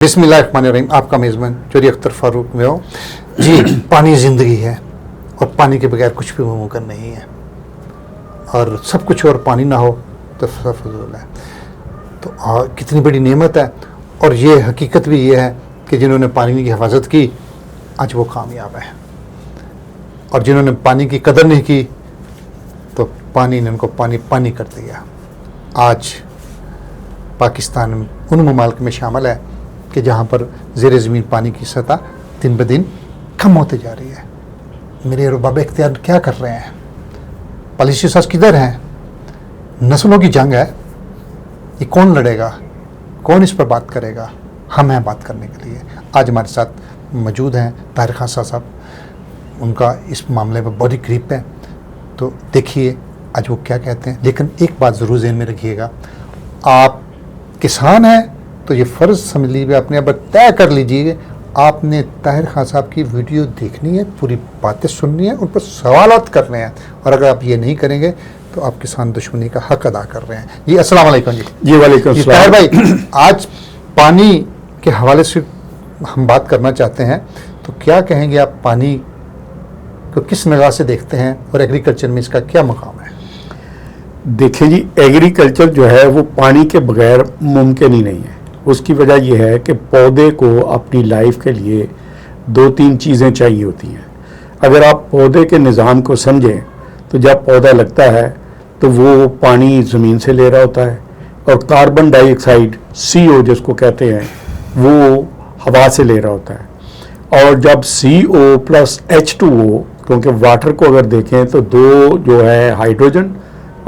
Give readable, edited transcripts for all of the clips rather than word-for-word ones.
बिस्मिल्लाहिर्रहमानिर्रहीम। आपका मेज़बान चौधरी अख्तर फारूक में हो जी। पानी ज़िंदगी है और पानी के बगैर कुछ भी मुमकिन नहीं है, और सब कुछ और पानी ना हो तो सब फजूल है। तो कितनी बड़ी नेमत है, और ये हकीकत भी ये है कि जिन्होंने पानी की हिफाजत की आज वो कामयाब है, और जिन्होंने पानी की कदर नहीं की तो पानी ने उनको पानी पानी कर दिया। आज पाकिस्तान उन ममालिक में शामिल है कि जहाँ पर ज़ेर ज़मीन पानी की सतह दिन ब दिन कम होते जा रही है। मेरे रुबाब इख्तियार क्या कर रहे हैं, पॉलिसी साज किधर हैं, नस्लों की जंग है, ये कौन लड़ेगा, कौन इस पर बात करेगा? हम हैं बात करने के लिए। आज हमारे साथ मौजूद हैं ताहिर खान साहब, उनका इस मामले में बहुत ही करीब है, तो देखिए आज वो क्या कहते हैं। लेकिन एक बात ज़रूर ज़हन में रखिएगा, आप किसान हैं तो ये फ़र्ज़ समझ लीजिए, अपने आप तय कर लीजिए, आपने ताहिर खान साहब की वीडियो देखनी है, पूरी बातें सुननी है, उन पर सवालात करने हैं, और अगर आप ये नहीं करेंगे तो आप किसान दुश्मनी का हक अदा कर रहे हैं। जी अस्सलाम वालेकुम। जी वालेकुम अस्सलाम। ताहिर भाई, आज पानी के हवाले से हम बात करना चाहते हैं, तो क्या कहेंगे आप, पानी को किस निगाह से देखते हैं और एग्रीकल्चर में इसका क्या मकाम है? देखिए जी, एग्रीकल्चर जो है वो पानी के बगैर मुमकिन ही नहीं है। उसकी वजह यह है कि पौधे को अपनी लाइफ के लिए दो तीन चीज़ें चाहिए होती हैं। अगर आप पौधे के निज़ाम को समझें तो जब पौधा लगता है तो वो पानी ज़मीन से ले रहा होता है, और कार्बन डाइऑक्साइड CO जिसको कहते हैं वो हवा से ले रहा होता है। और जब CO प्लस H2O, क्योंकि वाटर को अगर देखें तो दो जो है हाइड्रोजन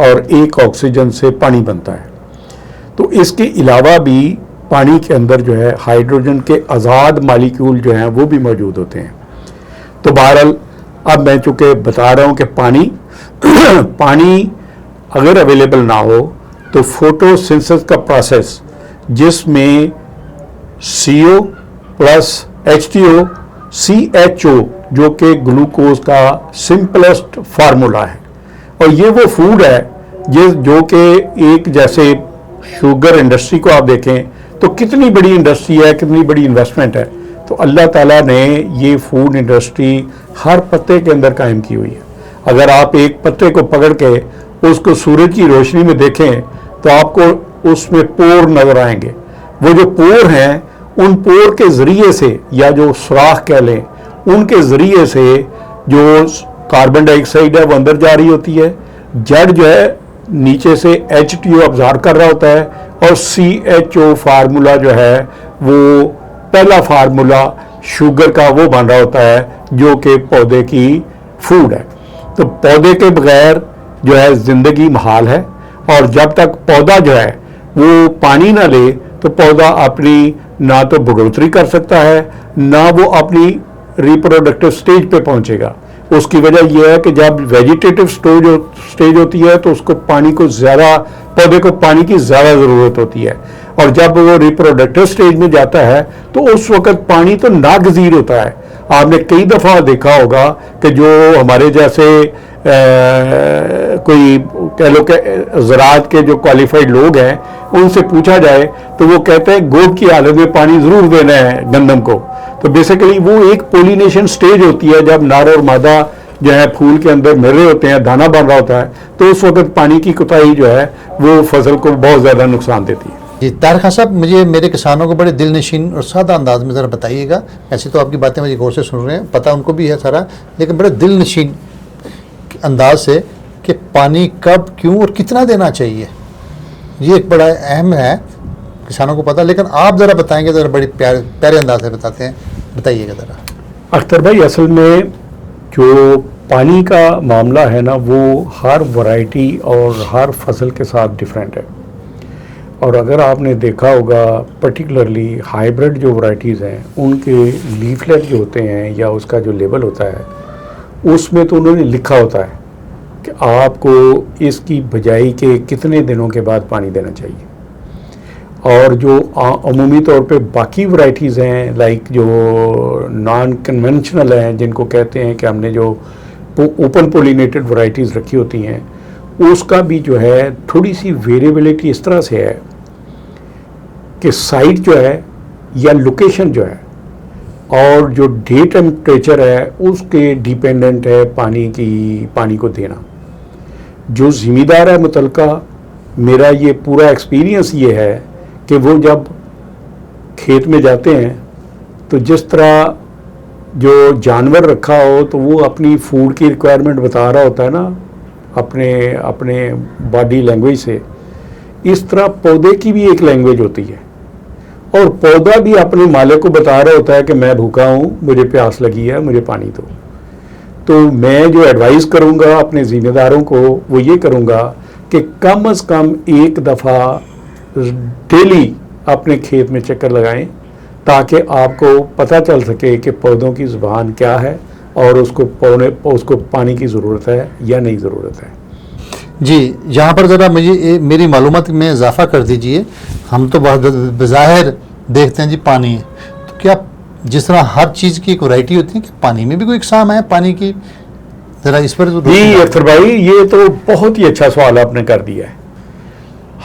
और एक ऑक्सीजन से पानी बनता है, तो इसके अलावा भी पानी के अंदर जो है हाइड्रोजन के आज़ाद मालिक्यूल जो हैं वो भी मौजूद होते हैं। तो बहरहाल अब मैं चूँकि बता रहा हूँ कि पानी अगर अवेलेबल ना हो तो फोटोसिंथेसिस का प्रोसेस, जिसमें CO प्लस H2O CHO जो कि ग्लूकोज का सिंपलेस्ट फार्मूला है, और ये वो फूड है जो कि एक जैसे शुगर इंडस्ट्री को आप देखें तो कितनी बड़ी इंडस्ट्री है, कितनी बड़ी इन्वेस्टमेंट है। तो अल्लाह ताला ने ये फूड इंडस्ट्री हर पत्ते के अंदर कायम की हुई है। अगर आप एक पत्ते को पकड़ के उसको सूरज की रोशनी में देखें तो आपको उसमें पोर नज़र आएंगे। वो जो पोर हैं, उन पोर के ज़रिए से, या जो सुराख कह लें, उनके ज़रिए से जो कार्बन डाइऑक्साइड है वो अंदर जा रही होती है, जड़ जो है नीचे से H2O अब्जॉर्ब कर रहा होता है, और CHO फार्मूला जो है वो पहला फार्मूला शुगर का वो बन रहा होता है जो कि पौधे की फूड है। तो पौधे के बगैर जो है ज़िंदगी महाल है, और जब तक पौधा जो है वो पानी ना ले तो पौधा अपनी ना तो बढ़ोतरी कर सकता है, ना वो अपनी रिप्रोडक्टिव स्टेज पे पहुंचेगा। उसकी वजह यह है कि जब वेजिटेटिव स्टेज होती है तो उसको पानी को ज़्यादा, पौधे को पानी की ज़्यादा ज़रूरत होती है, और जब वो रिप्रोडक्टिव स्टेज में जाता है तो उस वक्त पानी तो नागज़ीर होता है। आपने कई दफ़ा देखा होगा कि जो हमारे जैसे कोई कह लो कि ज़राअत के जो क्वालिफाइड लोग हैं, उनसे पूछा जाए तो वो कहते हैं गोद की हालत में पानी ज़रूर देना है गंदम को। तो बेसिकली वो एक पोलिनेशन स्टेज होती है, जब नर और मादा जो है फूल के अंदर मिल रहे होते हैं, दाना बन रहा होता है, तो उस वक्त पानी की कोताही जो है वो फसल को बहुत ज़्यादा नुकसान देती है। जी ताहिर खान साहब, मुझे मेरे किसानों को बड़े दिल नशीन और सादा अंदाज में ज़रा बताइएगा। ऐसे तो आपकी बातें मुझे गौर से सुन रहे हैं, पता उनको भी है सारा, लेकिन बड़े दिल नशीन अंदाज से कि पानी कब, क्यों और कितना देना चाहिए, ये एक बड़ा अहम है, किसानों को पता। लेकिन आप ज़रा बताएंगे, ज़रा बड़ी प्यारे अंदाज से बताते हैं, बताइएगा ज़रा। अख्तर भाई, असल में जो पानी का मामला है ना, वो हर वैरायटी और हर फसल के साथ डिफरेंट है। और अगर आपने देखा होगा, पर्टिकुलरली हाइब्रिड जो वैरायटीज़ हैं, उनके लीफलेट जो होते हैं या उसका जो लेबल होता है, उसमें तो उन्होंने लिखा होता है कि आपको इसकी बिजाई के कितने दिनों के बाद पानी देना चाहिए। और जो अमूमी तौर पे बाकी वैरायटीज़ हैं, लाइक जो नॉन कन्वेंशनल हैं, जिनको कहते हैं कि हमने जो ओपन पोलिनेटेड वैरायटीज़ रखी होती हैं, उसका भी जो है थोड़ी सी वेरिएबिलिटी इस तरह से है कि साइट जो है یا لوکیشن جو ہے اور جو ڈے ٹیمپریچر ہے اس کے ڈیپینڈنٹ ہے پانی کو دینا. جو ذمہ دار ہے متعلقہ، میرا یہ پورا ایکسپیرینس یہ ہے کہ وہ جب کھیت میں جاتے ہیں تو جس طرح جو جانور رکھا ہو تو وہ اپنی فوڈ کی ریکوائرمنٹ بتا رہا ہوتا ہے نا اپنے باڈی لینگویج سے، اس طرح پودے کی بھی ایک لینگویج ہوتی ہے اور پودا بھی اپنے مالک کو بتا رہا ہوتا ہے کہ میں بھوکا ہوں، مجھے پیاس لگی ہے، مجھے پانی دو. تو میں جو ایڈوائز کروں گا اپنے ذمہ داروں کو وہ یہ کروں گا کہ کم از کم ایک دفعہ ڈیلی اپنے کھیت میں چکر لگائیں تاکہ آپ کو پتہ چل سکے کہ پودوں کی زبان کیا ہے اور اس کو پانی کی ضرورت ہے یا نہیں ضرورت ہے. جی یہاں پر ذرا میری معلومات میں اضافہ کر دیجئے. ہم تو بظاہر دیکھتے ہیں جی پانی ہے، تو کیا جس طرح ہر چیز کی ایک ورائٹی ہوتی ہے کہ پانی میں بھی کوئی اقسام ہے پانی کی؟ ذرا اس پر جی اختر بھائی، یہ تو بہت ہی اچھا سوال آپ نے کر دیا ہے.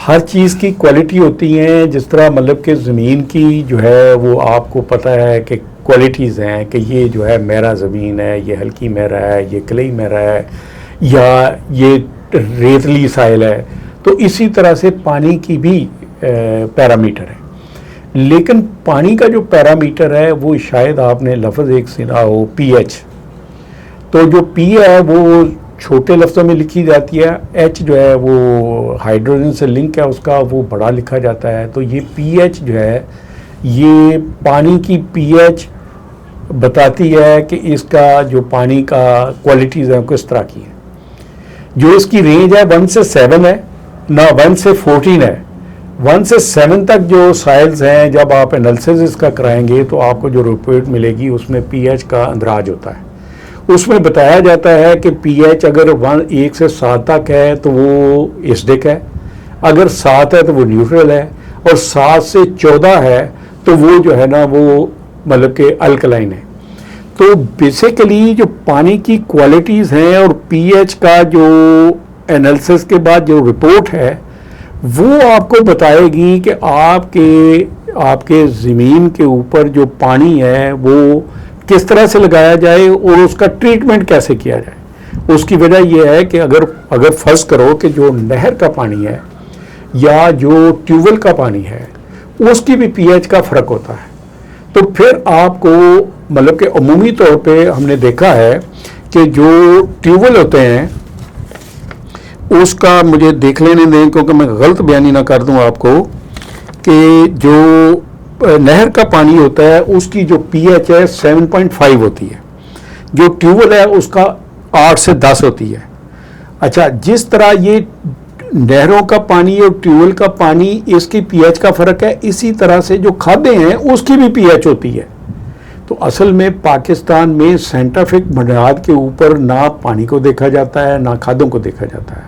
ہر چیز کی کوالٹی ہوتی ہیں، جس طرح مطلب کہ زمین کی جو ہے وہ آپ کو پتہ ہے کہ کوالٹیز ہیں کہ یہ جو ہے میرا زمین ہے، یہ ہلکی میرا ہے، یہ کلئی میرا ہے، یا یہ ریتلی سائل ہے. تو اسی طرح سے پانی کی بھی پیرامیٹر ہے. لیکن پانی کا جو پیرامیٹر ہے وہ شاید آپ نے لفظ ایک سنا ہو، پی ایچ. تو جو پی ہے وہ چھوٹے لفظوں میں لکھی جاتی ہے، ایچ جو ہے وہ ہائیڈروجن سے لنک ہے اس کا، وہ بڑا لکھا جاتا ہے. تو یہ پی ایچ جو ہے یہ پانی کی پی ایچ بتاتی ہے کہ اس کا جو پانی کا کوالٹیز ہیں کس طرح کی ہے. جو اس کی رینج ہے 1 سے 7 ہے، نہ 1 سے 14 ہے. 1 سے 7 تک جو سائلز ہیں جب آپ انالیسس اس کا کرائیں گے تو آپ کو جو رپورٹ ملے گی اس میں پی ایچ کا اندراج ہوتا ہے. اس میں بتایا جاتا ہے کہ پی ایچ اگر 1 سے 7 تک ہے تو وہ ایسڈک ہے، اگر 7 ہے تو وہ نیوٹرل ہے، اور 7 سے 14 ہے تو وہ جو ہے نا وہ مطلب کہ الکلائن ہے. تو بیسیکلی جو پانی کی کوالٹیز ہیں اور پی ایچ کا جو انالیسس کے بعد جو رپورٹ ہے وہ آپ کو بتائے گی کہ آپ کے زمین کے اوپر جو پانی ہے وہ کس طرح سے لگایا جائے اور اس کا ٹریٹمنٹ کیسے کیا جائے. اس کی وجہ یہ ہے کہ اگر فرض کرو کہ جو نہر کا پانی ہے یا جو ٹیوب ویل کا پانی ہے اس کی بھی پی ایچ کا فرق ہوتا ہے. تو پھر آپ کو مطلب کہ عمومی طور پہ ہم نے دیکھا ہے کہ جو ٹیوب ویل ہوتے ہیں اس کا مجھے دیکھ لینے دیں کیونکہ میں غلط بیانی نہ کر دوں آپ کو، کہ جو نہر کا پانی ہوتا ہے اس کی جو پی ایچ ہے 7.5 ہوتی ہے، جو ٹیوب ویل ہے اس کا 8 سے 10 ہوتی ہے. اچھا، جس طرح یہ نہروں کا پانی اور ٹیوب ویل کا پانی اس کی پی ایچ کا فرق ہے، اسی طرح سے جو کھادیں ہیں اس کی بھی پی ایچ ہوتی ہے. تو اصل میں پاکستان میں سائنٹیفک بنیاد کے اوپر نہ پانی کو دیکھا جاتا ہے نہ کھادوں کو دیکھا جاتا ہے.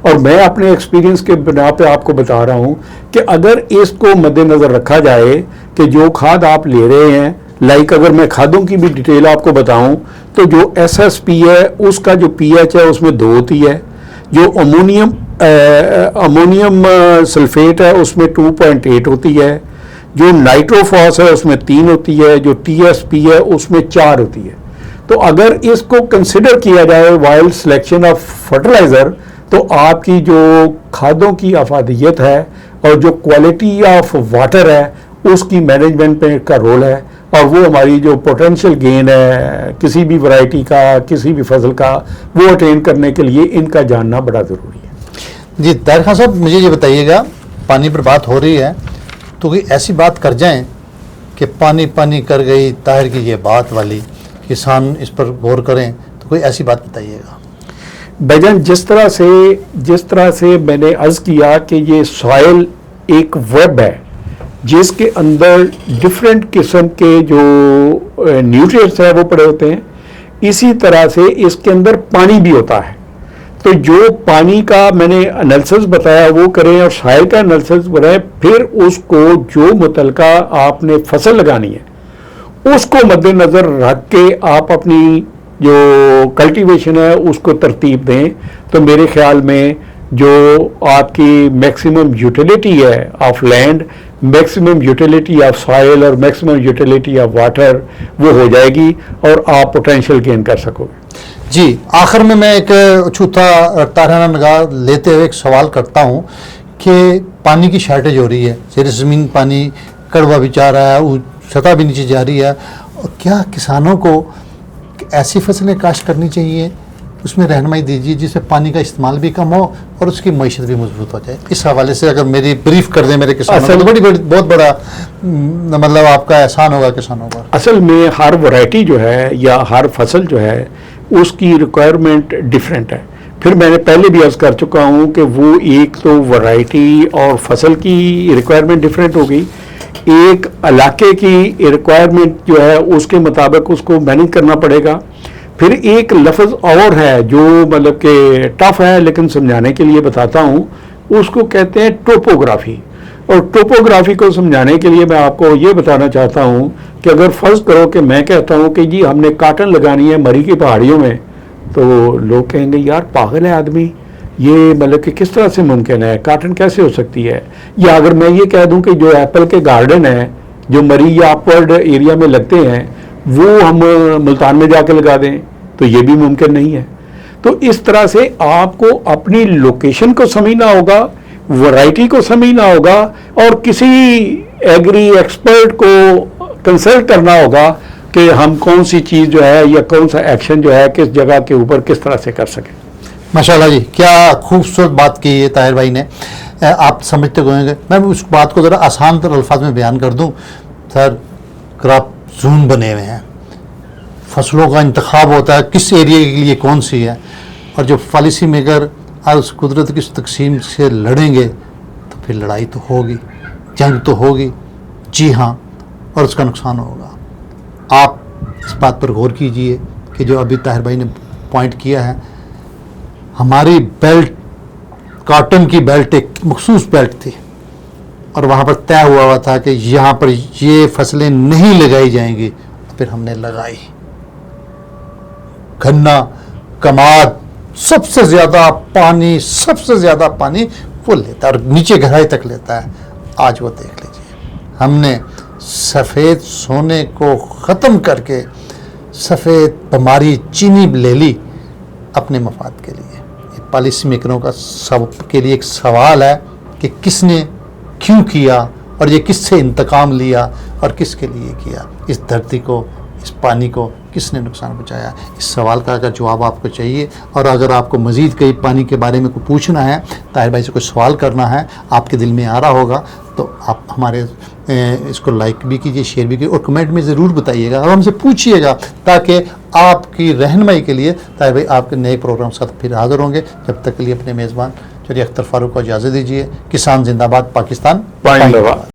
اور میں اپنے ایکسپیرینس کے بنا پہ آپ کو بتا رہا ہوں کہ اگر اس کو مد نظر رکھا جائے کہ جو کھاد آپ لے رہے ہیں، لائک اگر میں کھادوں کی بھی ڈیٹیل آپ کو بتاؤں تو جو ایس ایس پی ہے اس کا جو پی ایچ ہے اس میں 2 ہوتی ہے، جو امونیم سلفیٹ ہے اس میں 2.8 ہوتی ہے، جو نائٹروفاس ہے اس میں 3 ہوتی ہے، جو ٹی ایس پی ہے اس میں 4 ہوتی ہے. تو اگر اس کو کنسیڈر کیا جائے وائل سلیکشن آف فرٹیلائزر تو آپ کی جو کھادوں کی افادیت ہے اور جو کوالٹی آف واٹر ہے اس کی مینجمنٹ میں کا رول ہے، اور وہ ہماری جو پوٹینشیل گین ہے کسی بھی ورائٹی کا کسی بھی فصل کا وہ اٹین کرنے کے لیے ان کا جاننا بڑا ضروری ہے. جی طاہر خان صاحب، مجھے یہ بتائیے گا، پانی پر بات ہو رہی ہے تو کوئی ایسی بات کر جائیں کہ پانی پانی کر گئی طاہر کی یہ بات والی، کسان اس پر غور کریں، تو کوئی ایسی بات بتائیے گا. بھجن جس طرح سے میں نے عرض کیا کہ یہ سوائل ایک ویب ہے جس کے اندر ڈفرینٹ قسم کے جو نیوٹریٹس ہیں وہ پڑے ہوتے ہیں، اسی طرح سے اس کے اندر پانی بھی ہوتا ہے. تو جو پانی کا میں نے انالیسس بتایا وہ کریں اور سائل کا انالیسس بتائیں، پھر اس کو جو متعلقہ آپ نے فصل لگانی ہے اس کو مد نظر رکھ کے آپ اپنی جو کلٹیویشن ہے اس کو ترتیب دیں. تو میرے خیال میں جو آپ کی میکسیمم یوٹیلیٹی ہے of land maximum utility of soil और मैक्सिमम यूटिलिटी ऑफ वाटर वो हो जाएगी और आप पोटेंशियल गेन कर सकोगे। जी, आखिर में मैं एक छूता ताराना निगाह लेते हुए एक सवाल करता हूँ कि पानी की शॉर्टेज हो रही है, ज़ेर ज़मीन पानी कड़वा भी जा रहा है, सतह भी नीचे जा रही है, और क्या किसानों को ऐसी फसलें काश्त करनी चाहिए, उसमें रहनुमाई दीजिए जिसमें पानी का इस्तेमाल भी कम हो और उसकी मईशत भी मजबूत हो जाए। इस हवाले से अगर मेरी ब्रीफ कर दें मेरे किसानों को, तो बहुत बड़ा मतलब आपका एहसान होगा किसानों पर। असल में हर वैरायटी जो है या हर फसल जो है उसकी रिक्वायरमेंट डिफरेंट है। फिर मैंने पहले भी अर्ज कर चुका हूँ कि वो एक तो वैरायटी और फसल की रिक्वायरमेंट डिफरेंट हो गई, एक इलाके की रिक्वायरमेंट जो है उसके मुताबिक उसको मैनेज करना पड़ेगा। फिर एक लफ्ज़ और है जो मतलब कि टफ है लेकिन समझाने के लिए बताता हूँ, उसको कहते हैं टोपोग्राफी। और टोपोग्राफी को समझाने के लिए मैं आपको ये बताना चाहता हूँ कि अगर फ़र्ज़ करो कि मैं कहता हूँ कि जी हमने काटन लगानी है मरी की पहाड़ियों में, तो लोग कहेंगे यार पागल है आदमी, ये मतलब कि किस तरह से मुमकिन है, काटन कैसे हो सकती है। या अगर मैं ये कह दूं कि जो एप्पल के गार्डन है जो मरी या अपवर्ड एरिया में लगते हैं वो हम मुल्तान में जाके लगा दें, तो ये भी मुमकिन नहीं है। तो इस तरह से आपको अपनी लोकेशन को समझना होगा, वैरायटी को समझना होगा और किसी एग्री एक्सपर्ट को कंसल्ट करना होगा कि हम कौन सी चीज़ जो है या कौन सा एक्शन जो है किस जगह के ऊपर किस तरह से कर सकें। माशाल्लाह जी, क्या खूबसूरत बात की है ताहिर भाई ने, आप समझते होंगे। मैं उस बात को ज़रा आसान तर अल्फाज में बयान कर दूं। सर, क्रॉप जोन बने हुए हैं, फसलों का इंतखाब होता है किस एरिया के लिए कौन सी है, और जो पॉलिसी मेकर आज उस कुदरत की उस तकसीम से लड़ेंगे तो फिर लड़ाई तो होगी, जंग तो होगी, जी हाँ, और उसका नुकसान होगा। आप इस बात पर गौर कीजिए कि जो अभी ताहिर भाई ने पॉइंट किया है, हमारी बेल्ट कॉटन की बेल्ट एक मखसूस बेल्ट थी और वहाँ पर तय हुआ था कि यहाँ पर ये फसलें नहीं लगाई जाएंगी, फिर हमने लगाई। गन्ना, कमाद, सबसे ज़्यादा पानी वो लेता है और नीचे गहराई तक लेता है। आज वो देख लीजिए, हमने सफ़ेद सोने को ख़त्म करके सफ़ेद बीमारी चीनी ले ली अपने मफाद के लिए। ये पॉलिसी मेकरों का सब के लिए एक सवाल है कि किसने क्यों किया और ये किससे इंतकाम लिया और किसके लिए किया। इस धरती को, इस पानी को किसने नुकसान पहुंचाया। इस सवाल का अगर जवाब आपको चाहिए और अगर आपको मज़ीद कई पानी के बारे में कोई पूछना है, ताहिर भाई से कोई सवाल करना है, आपके दिल में आ रहा होगा, तो आप हमारे इसको लाइक भी कीजिए, शेयर भी कीजिए और कमेंट में ज़रूर बताइएगा और हमसे पूछिएगा, ताकि आपकी रहनुमाई के लिए ताहिर भाई आपके नए प्रोग्राम साथ फिर हाज़िर होंगे। जब तक के लिए अपने मेज़बान चौधरी अख्तर फारूक को इजाज़त दीजिए। किसान जिंदाबाद, पाकिस्तान जिंदाबाद।